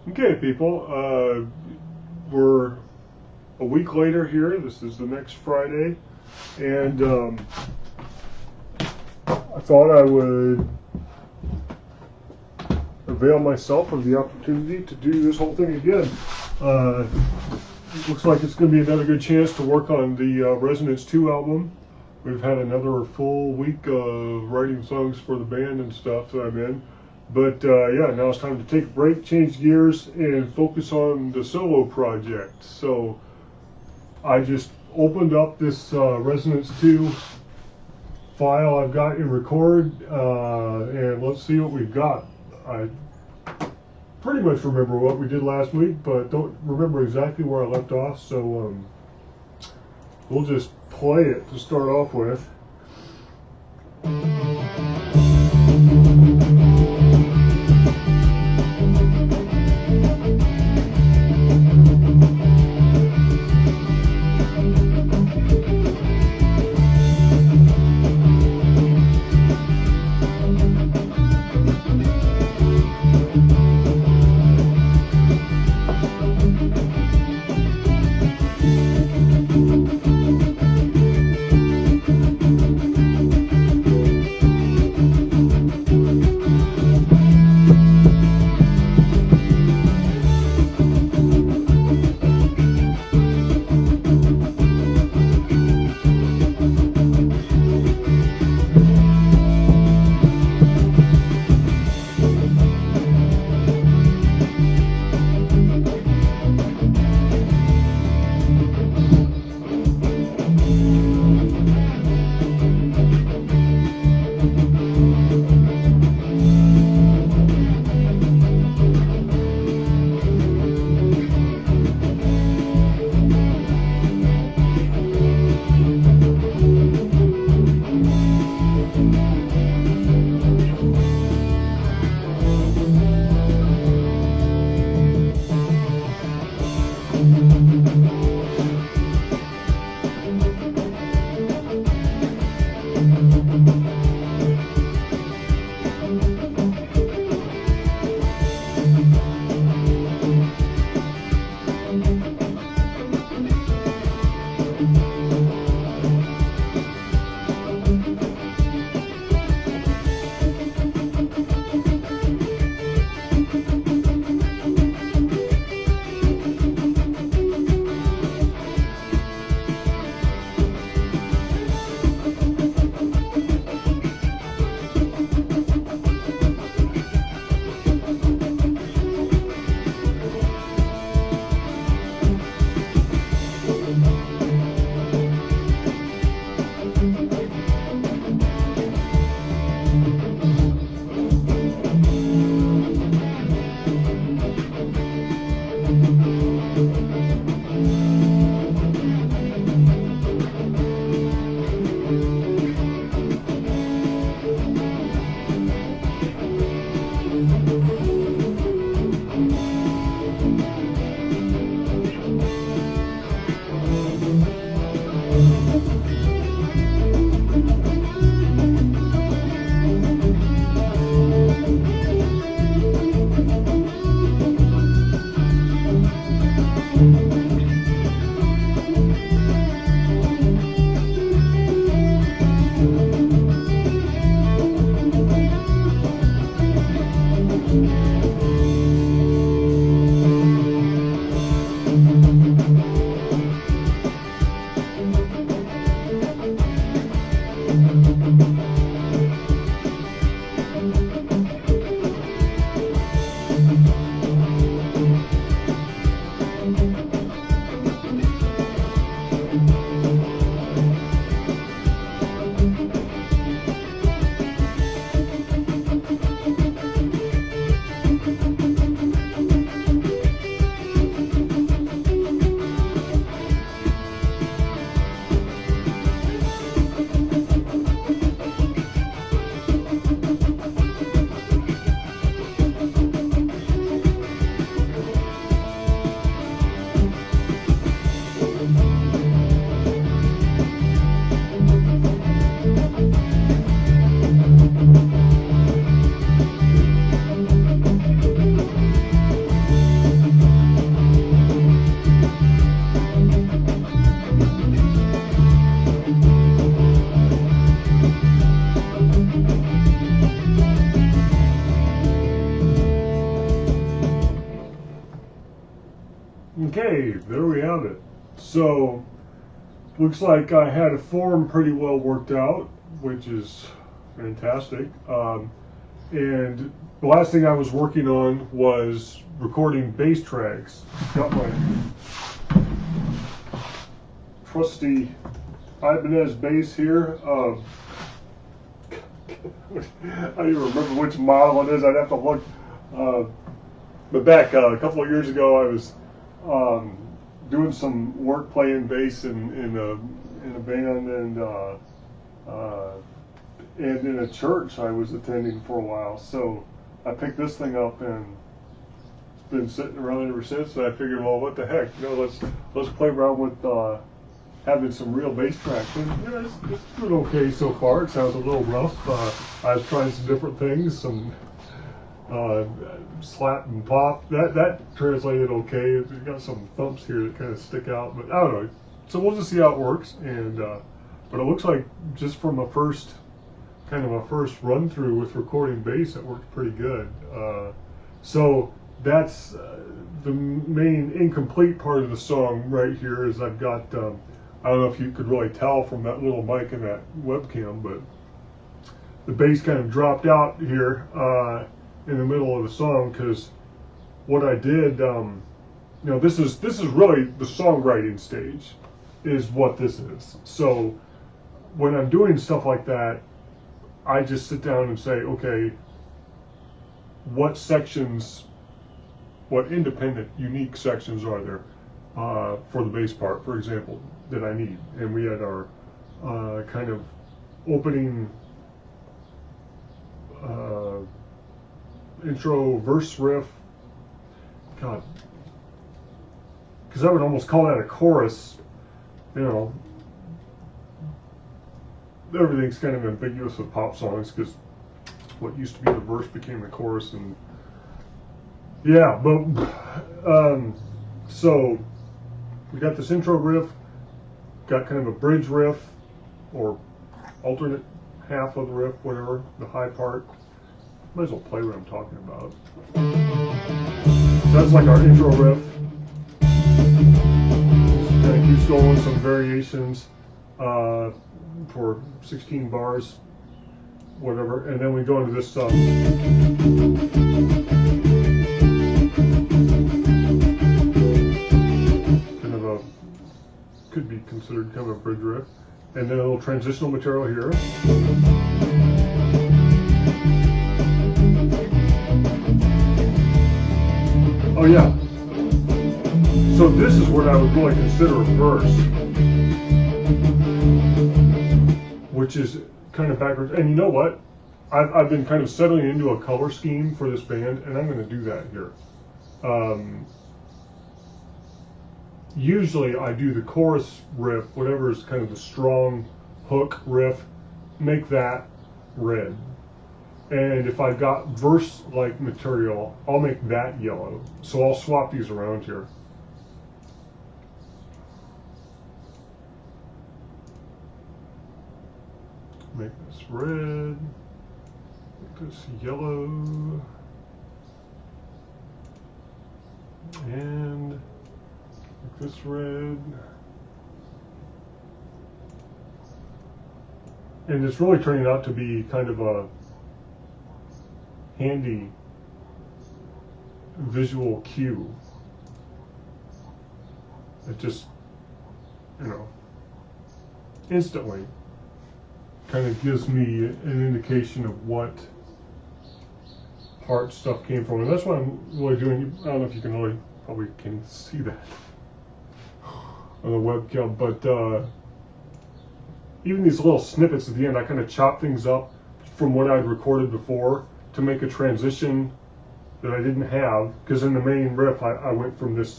Okay, people, we're a week later here. This is the next Friday, and I thought I would avail myself of the opportunity to do this whole thing again. Looks like it's going to be another good chance to work on the Resonance 2 album. We've had another full week of writing songs for the band and stuff that I'm in. But yeah, now it's time to take a break, change gears, and focus on the solo project. So I just opened up this Resonance 2 file I've got in record, and let's see what we've got. I pretty much remember what we did last week, but don't remember exactly where I left off, so we'll just play it to start off with. Okay, there we have it. So, looks like I had a form pretty well worked out, which is fantastic. And the last thing I was working on was recording bass tracks. Got my trusty Ibanez bass here. I don't even remember which model it is. I'd have to look. But back a couple of years ago, I was doing some work playing bass in a band and in a church I was attending for a while. So I picked this thing up and it's been sitting around ever since. And I figured, well, what the heck, let's play around with having some real bass tracks. And it's doing okay so far. It sounds a little rough. I was trying some different things, some slap and pop. That translated okay. It's got some thumps here that kind of stick out, but I don't know. So we'll just see how it works. And but it looks like just from a first run through with recording bass, it worked pretty good. So that's the main incomplete part of the song right here. Is I've got I don't know if you could really tell from that little mic and that webcam, but the bass kind of dropped out here in the middle of the song, because what I did, this is really the songwriting stage, is what this is. So when I'm doing stuff like that, I just sit down and say, okay, what sections, what independent, unique sections are there for the bass part, for example, that I need? And we had our kind of opening intro verse riff. God, because I would almost call that a chorus. Everything's kind of ambiguous with pop songs, because what used to be the verse became the chorus, and yeah, but so we got this intro riff, got kind of a bridge riff, or alternate half of the riff, whatever, the high part. Might as well play what I'm talking about. So that's like our intro riff. Kind of keeps going, some variations for 16 bars, whatever, and then we go into this kind of a, could be considered kind of a bridge riff, and then a little transitional material here. Oh yeah, so this is what I would really consider a verse, which is kind of backwards. And you know what? I've been kind of settling into a color scheme for this band, and I'm going to do that here. Usually I do the chorus riff, whatever is kind of the strong hook riff, make that red. And if I've got verse-like material, I'll make that yellow. So I'll swap these around here. Make this red, make this yellow, and make this red. And it's really turning out to be kind of a handy visual cue. It just, instantly kind of gives me an indication of what part stuff came from. And that's what I'm really doing. I don't know if you can really, probably can see that on the webcam, but even these little snippets at the end, I kind of chop things up from what I'd recorded before to make a transition that I didn't have, because in the main riff I went from this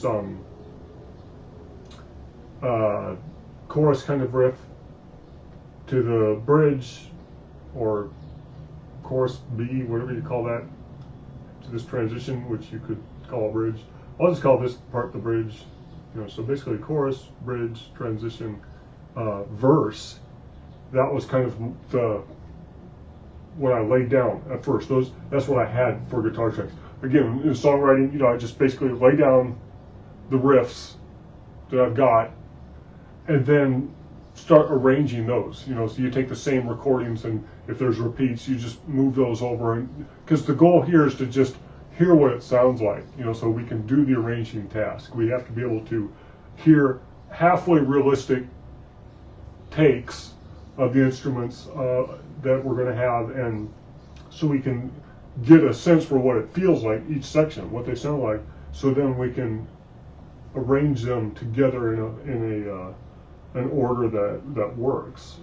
chorus kind of riff to the bridge, or chorus B, whatever you call that, to this transition, which you could call a bridge. I'll just call this part the bridge. So basically chorus, bridge, transition, verse. That was kind of what I laid down at first. That's what I had for guitar tracks. Again, in songwriting, I just basically lay down the riffs that I've got, and then start arranging those. You know, so you take the same recordings, and if there's repeats, you just move those over. And because the goal here is to just hear what it sounds like, you know, so we can do the arranging task. We have to be able to hear halfway realistic takes of the instruments that we're going to have, and so we can get a sense for what it feels like, each section, what they sound like, so then we can arrange them together in an order that works,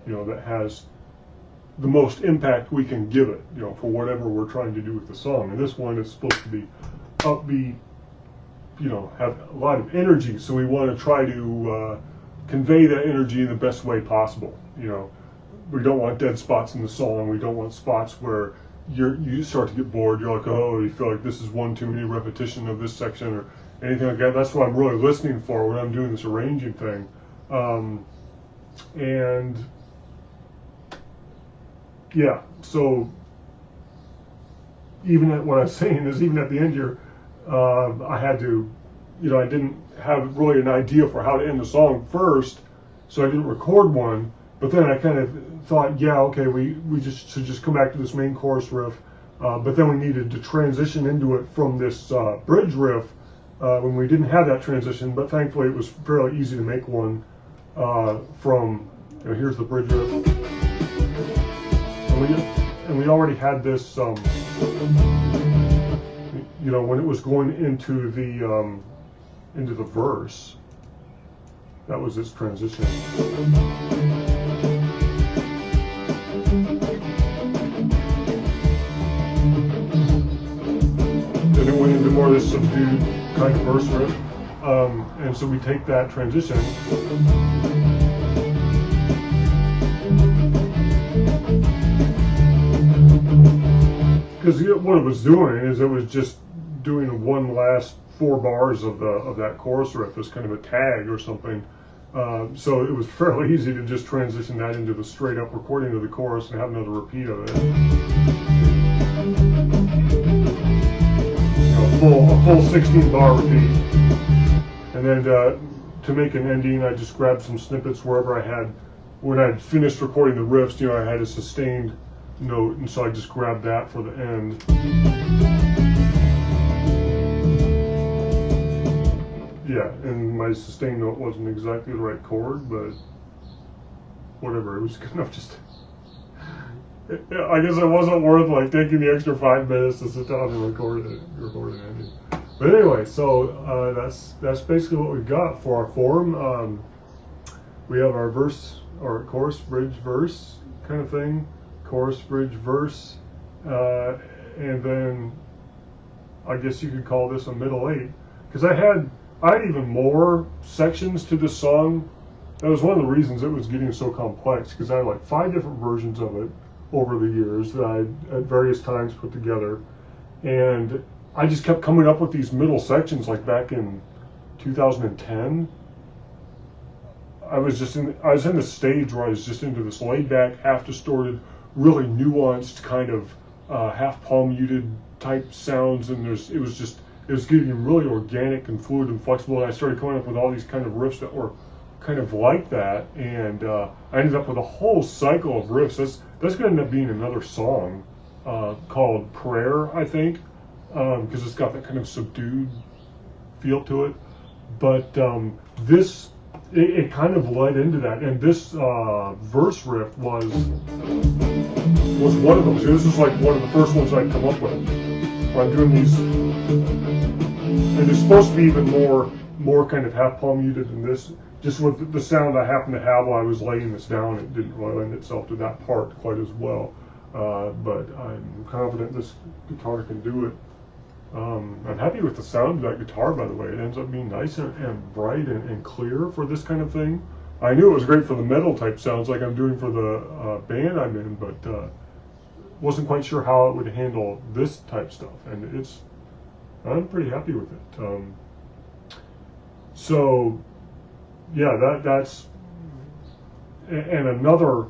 you know, that has the most impact we can give it, you know, for whatever we're trying to do with the song. And this one is supposed to be upbeat, you know, have a lot of energy, so we want to try to convey that energy in the best way possible. You know, we don't want dead spots in the song. We don't want spots where you start to get bored. You're like, oh, you feel like this is one too many repetition of this section or anything like that. That's what I'm really listening for when I'm doing this arranging thing. And yeah, so even at what I'm saying is, even at the end here, I had to, you know, I didn't have really an idea for how to end the song first, so I didn't record one. But then I kind of thought, yeah, okay, we just should just come back to this main chorus riff. But then we needed to transition into it from this bridge riff when we didn't have that transition. But thankfully, it was fairly easy to make one from. You know, here's the bridge riff, and we already had this. You know, when it was going into the verse, that was its transition. Then it went into more of this subdued kind of verse riff, and so we take that transition. Because what it was doing is it was just doing one last 4 bars of that chorus riff as kind of a tag or something. So it was fairly easy to just transition that into the straight up recording of the chorus and have another repeat of it. You know, a full 16 bar repeat. And then to make an ending, I just grabbed some snippets wherever I had, when I'd finished recording the riffs, you know, I had a sustained note, and so I just grabbed that for the end. Yeah, and my sustained note wasn't exactly the right chord, but whatever, it was good enough just to, I guess it wasn't worth like taking the extra 5 minutes to sit down and record an ending. But anyway, so that's basically what we've got for our form. We have our verse, or chorus, bridge, verse kind of thing. Chorus, bridge, verse, and then I guess you could call this a middle 8, because I had even more sections to this song. That was one of the reasons it was getting so complex, because I had like 5 different versions of it over the years that I at various times put together, and I just kept coming up with these middle sections. Like back in 2010, I was in the stage where I was just into this laid back, half distorted, really nuanced kind of half palm muted type sounds, and it was getting really organic and fluid and flexible, and I started coming up with all these kind of riffs that were kind of like that, and I ended up with a whole cycle of riffs. That's going to end up being another song called Prayer, I think, because it's got that kind of subdued feel to it. But it kind of led into that, and this verse riff was one of those. This is like one of the first ones I'd come up with. Where I'm doing these, and it's supposed to be even more kind of half palm muted than this. Just with the sound I happened to have while I was laying this down, it didn't really lend itself to that part quite as well. But I'm confident this guitar can do it. I'm happy with the sound of that guitar, by the way. It ends up being nice and bright and clear for this kind of thing. I knew it was great for the metal type sounds like I'm doing for the band I'm in, but wasn't quite sure how it would handle this type stuff. And I'm pretty happy with it. So yeah, that's, and another,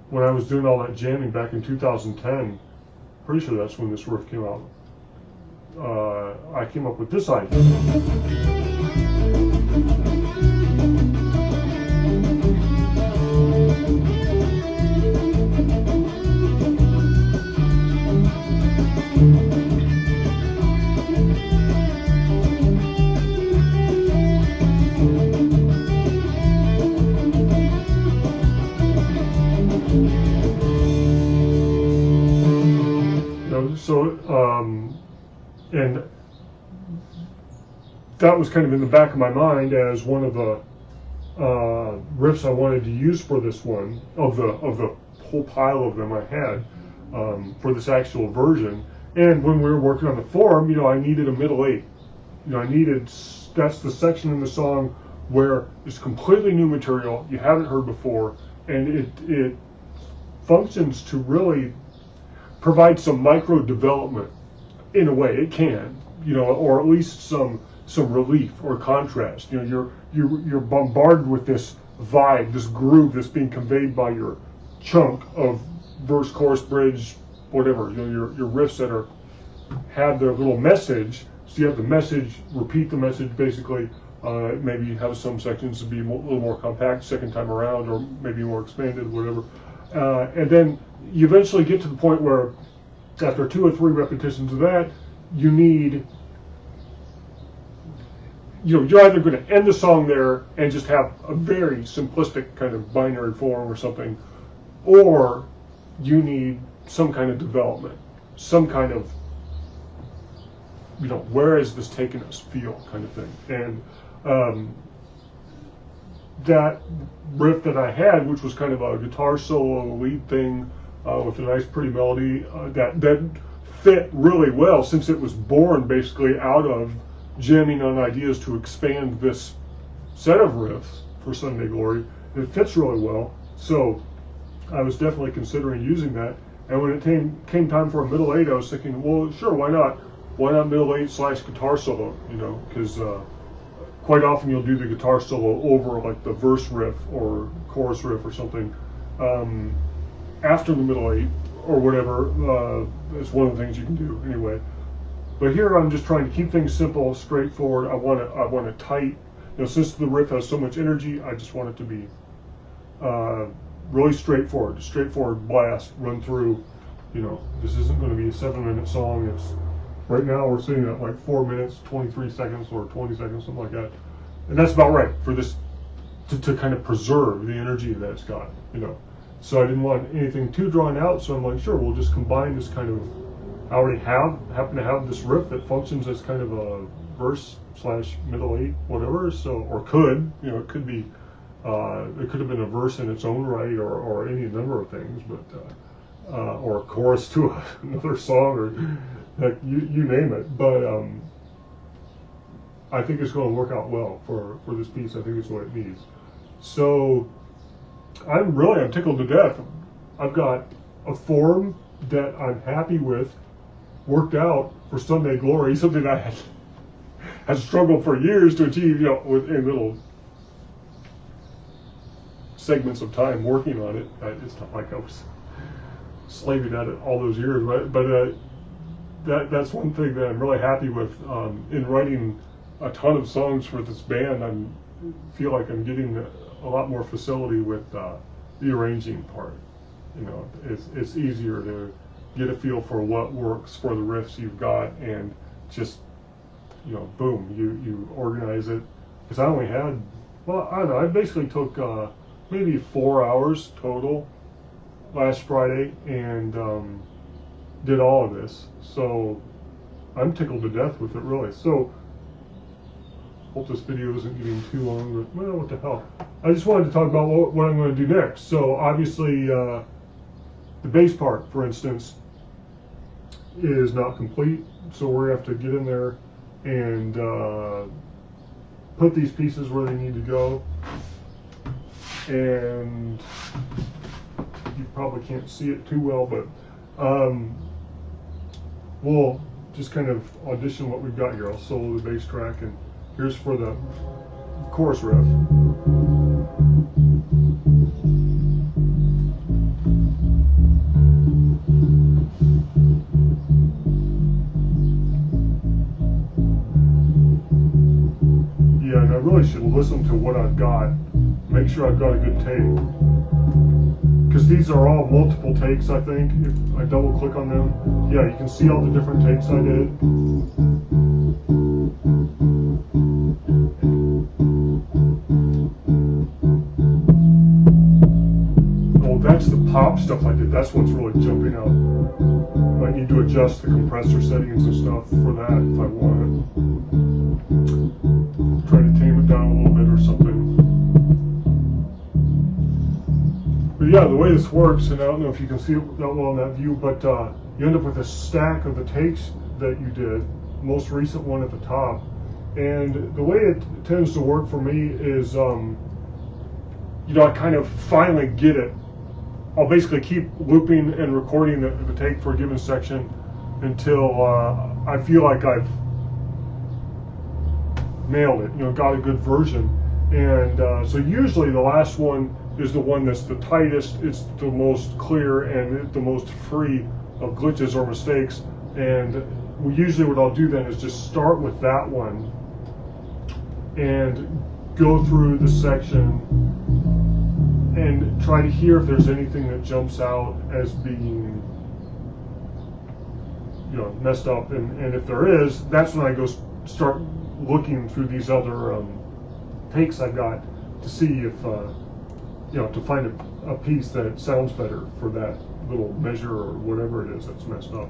when I was doing all that jamming back in 2010, pretty sure that's when this riff came out. I came up with this idea. And that was kind of in the back of my mind as one of the riffs I wanted to use for this one, of the whole pile of them I had for this actual version. And when we were working on the form, I needed a middle eight. That's the section in the song where it's completely new material you haven't heard before, and it functions to really provide some micro development. In a way, it can, or at least some relief or contrast. You're bombarded with this vibe, this groove that's being conveyed by your chunk of verse, chorus, bridge, whatever. Your riffs that have their little message. So you have the message, repeat the message basically. Maybe have some sections to be a little more compact second time around, or maybe more expanded, whatever. And then you eventually get to the point where, after 2 or 3 repetitions of that, you need, you're either going to end the song there and just have a very simplistic kind of binary form or something, or you need some kind of development, some kind of, where is this taking us feel kind of thing. And that riff that I had, which was kind of a guitar solo lead thing, with a nice pretty melody, that fit really well, since it was born basically out of jamming on ideas to expand this set of riffs for Sunday Glory. It fits really well, so I was definitely considering using that. And when it came time for a middle eight, I was thinking, well, sure, why not middle eight / guitar solo, because quite often you'll do the guitar solo over like the verse riff or chorus riff or something after the middle eight or whatever. It's one of the things you can do anyway. But here I'm just trying to keep things simple, straightforward. I want it tight. Since the riff has so much energy, I just want it to be really straightforward blast, run through. This isn't going to be a 7-minute song. It's right now we're sitting at like 4 minutes, 23 seconds, or 20 seconds, something like that. And that's about right for this to kind of preserve the energy that it's got. So I didn't want anything too drawn out, so I'm like, sure, we'll just combine this kind of, I already happen to have this riff that functions as kind of a verse / middle eight, whatever, so, or could, it could be, it could have been a verse in its own right, or any number of things, but, or a chorus to another song, or heck, you name it, but I think it's going to work out well for this piece. I think it's what it needs. So, I'm tickled to death. I've got a form that I'm happy with, worked out for Sunday Glory, something I had struggled for years to achieve, in little segments of time working on it. It's not like I was slaving at it all those years, right? But that's one thing that I'm really happy with. In writing a ton of songs for this band, I feel like I'm getting a lot more facility with the arranging part. It's easier to get a feel for what works for the riffs you've got, and just boom, you organize it. Because I only had, I don't know, I basically took maybe 4 hours total last Friday and did all of this. So I'm tickled to death with it, really. So hope this video isn't getting too long, but well, what the hell. I just wanted to talk about what I'm going to do next. So obviously the bass part, for instance, is not complete. So we're going to have to get in there and put these pieces where they need to go. And you probably can't see it too well, but we'll just kind of audition what we've got here. I'll solo the bass track, and here's for the chorus riff. really should listen to what I've got, make sure I've got a good take. Because these are all multiple takes, I think. If I double click on them, yeah, you can see all the different takes I did. Oh, that's the pop stuff I did. That's what's really jumping out. Might need to adjust the compressor settings and stuff for that if I want it. Try to tame it down a little bit or something. But yeah, the way this works, and I don't know if you can see it that well in that view, but you end up with a stack of the takes that you did, most recent one at the top. And the way it tends to work for me is, you know, I kind of finally get it. I'll basically keep looping and recording the take for a given section until I feel like I've nailed it, you know, got a good version. And so usually the last one is the one that's the tightest, it's the most clear, and the most free of glitches or mistakes. And usually what I'll do then is just start with that one and go through the section and try to hear if there's anything that jumps out as being, you know, messed up. And if there is, that's when I go start looking through these other takes I've got to see if, you know, to find a piece that sounds better for that little measure or whatever it is that's messed up.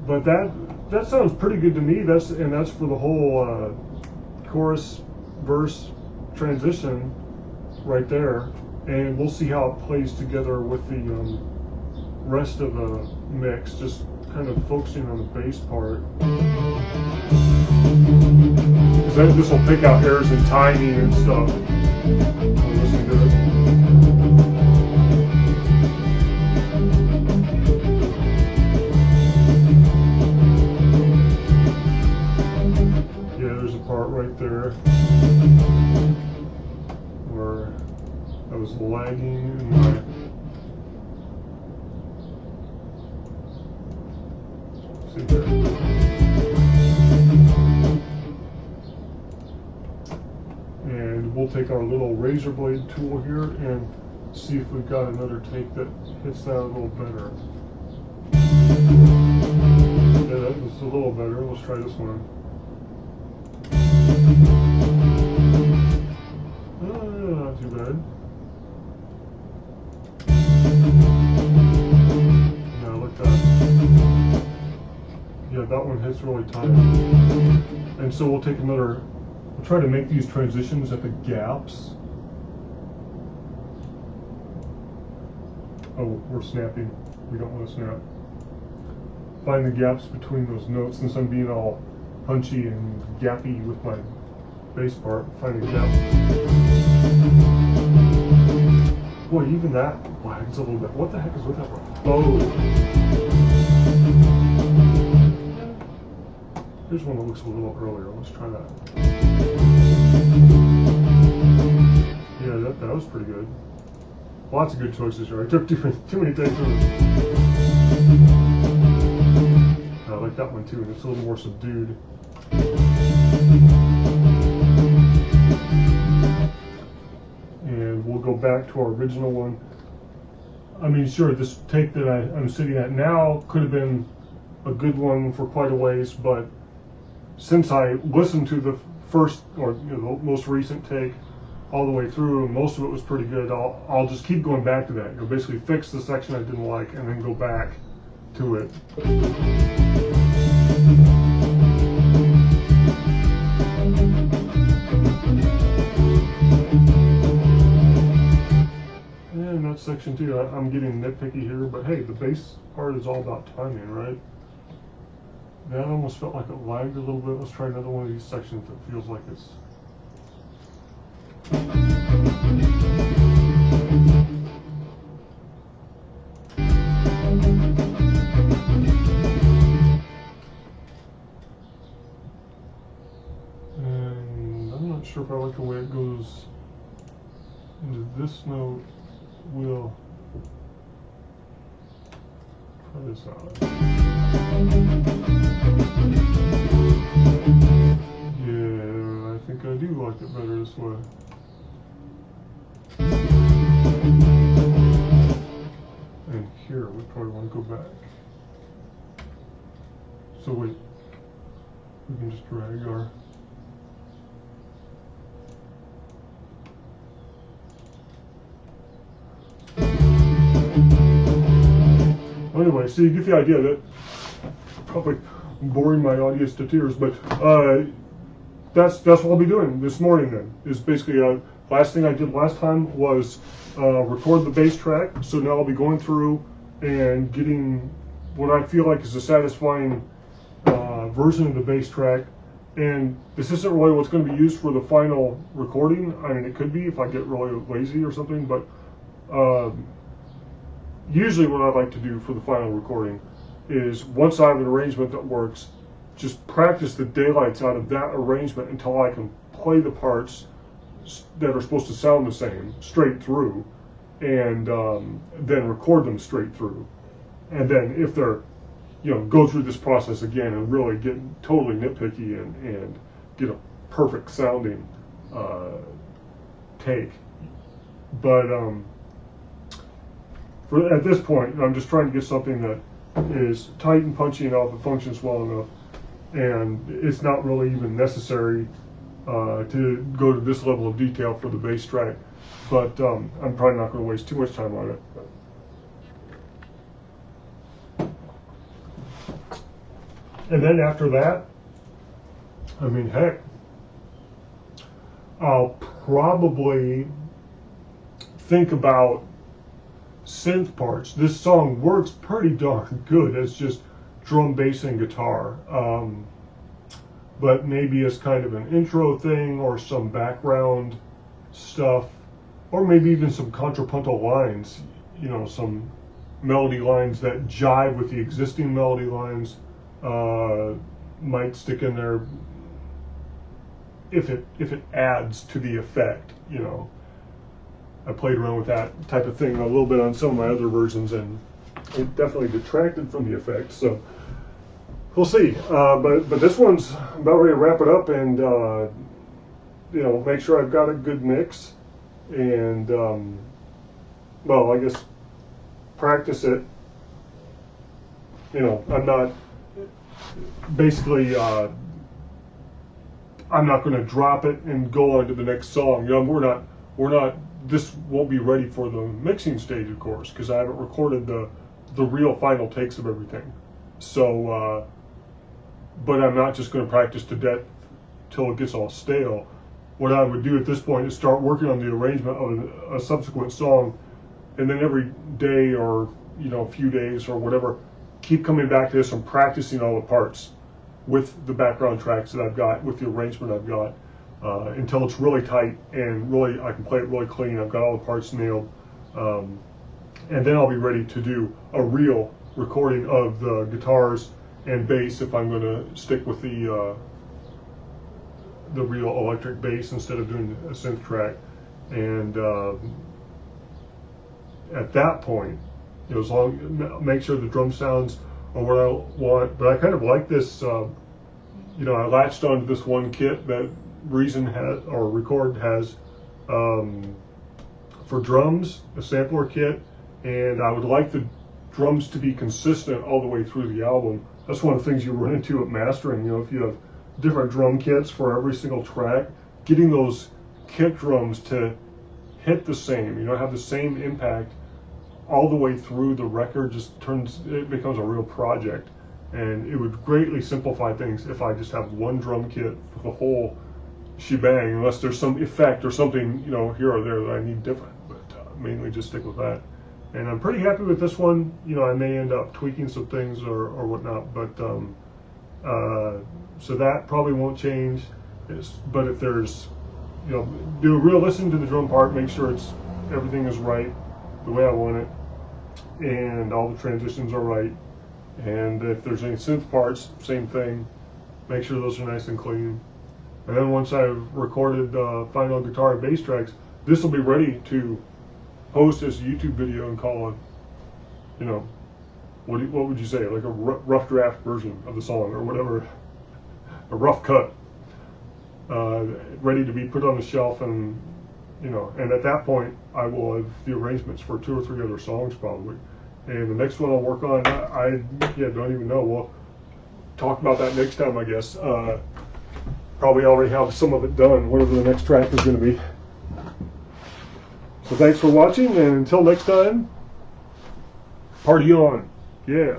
But that sounds pretty good to me. That's for the whole chorus verse transition right there. And we'll see how it plays together with the rest of the mix, just kind of focusing on the bass part. This will pick out errors in timing and stuff. I'll listen to it. Yeah, there's a part right there where I was lagging in my see there. And we'll take our little razor blade tool here and see if we've got another take that hits that a little better. Yeah, that was a little better. Let's try this one. Not too bad. Now look at that. Yeah, that one hits really tight. And so we'll take another, we'll try to make these transitions at the gaps. Oh, we're snapping. We don't want to snap. Find the gaps between those notes, since I'm being all punchy and gappy with my bass part. Find a gap. Boy, even that lags a little bit. What the heck is with that one? Oh. Here's one that looks a little earlier. Let's try that. Yeah, that was pretty good. Lots of good choices here. I took too many takes of it. I like that one too, and it's a little more subdued. And we'll go back to our original one. I mean, sure, this take that I'm sitting at now could have been a good one for quite a ways, but since I listened to the first, or the most recent take all the way through, and most of it was pretty good, I'll just keep going back to that. You'll basically fix the section I didn't like and then go back to it. And that section too, I'm getting nitpicky here, but hey, the bass part is all about timing, right? That almost felt like it lagged a little bit. Let's try another one of these sections that feels like it's... And I'm not sure if I like the way it goes into this note. We'll try this out. Yeah, I think I do like it better. We can just drag our anyway, so you get the idea that probably boring my audience to tears, but that's what I'll be doing this morning. Then is basically last thing I did last time was record the bass track. So now I'll be going through and getting what I feel like is a satisfying version of the bass track. And this isn't really what's going to be used for the final recording. I mean, it could be if I get really lazy or something, but usually what I like to do for the final recording is once I have an arrangement that works, just practice the daylights out of that arrangement until I can play the parts that are supposed to sound the same straight through, and then record them straight through. And then if they're, go through this process again and really get totally nitpicky and get a perfect sounding take. But at this point, I'm just trying to get something that is tight and punchy enough, it functions well enough, and it's not really even necessary to go to this level of detail for the bass track. But I'm probably not going to waste too much time on it. And then after that, I mean, heck, I'll probably think about synth parts. This song works pretty darn good as just drum, bass, and guitar. But maybe as kind of an intro thing or some background stuff, or maybe even some contrapuntal lines, some melody lines that jive with the existing melody lines might stick in there if it adds to the effect, I played around with that type of thing a little bit on some of my other versions, and it definitely detracted from the effect. So we'll see. But this one's about ready to wrap it up, and make sure I've got a good mix, and well, I guess practice it. I'm not basically. I'm not going to drop it and go on to the next song. We're not. This won't be ready for the mixing stage, of course, because I haven't recorded the real final takes of everything. So, but I'm not just going to practice to death till it gets all stale. What I would do at this point is start working on the arrangement of a subsequent song, and then every day or a few days or whatever, keep coming back to this and practicing all the parts with the background tracks that I've got, with the arrangement I've got, until it's really tight and really I can play it really clean. I've got all the parts nailed, and then I'll be ready to do a real recording of the guitars and bass if I'm going to stick with the real electric bass instead of doing a synth track. And at that point, make sure the drum sounds are what I want. But I kind of like this. I latched onto this one kit that Reason has, or Record has, for drums, a sampler kit, and I would like the drums to be consistent all the way through the album. That's one of the things you run into at mastering. If you have different drum kits for every single track, getting those kick drums to hit the same, have the same impact all the way through the record, it becomes a real project. And it would greatly simplify things if I just have one drum kit for the whole shebang, unless there's some effect or something, here or there that I need different. But mainly just stick with that. And I'm pretty happy with this one. I may end up tweaking some things or whatnot, but so that probably won't change. But if there's, do a real listen to the drum part, make sure everything is right the way I want it, and all the transitions are right. And if there's any synth parts, same thing. Make sure those are nice and clean. And then once I've recorded the final guitar and bass tracks, this will be ready to post as a YouTube video and call it, what would you say, like a rough draft version of the song or whatever, a rough cut, ready to be put on the shelf. And and at that point I will have the arrangements for 2 or 3 other songs probably. And the next one I'll work on, I don't even know. Well, talk about that next time, I guess. Probably already have some of it done, whatever the next track is going to be. So thanks for watching, and until next time, party on. Yeah.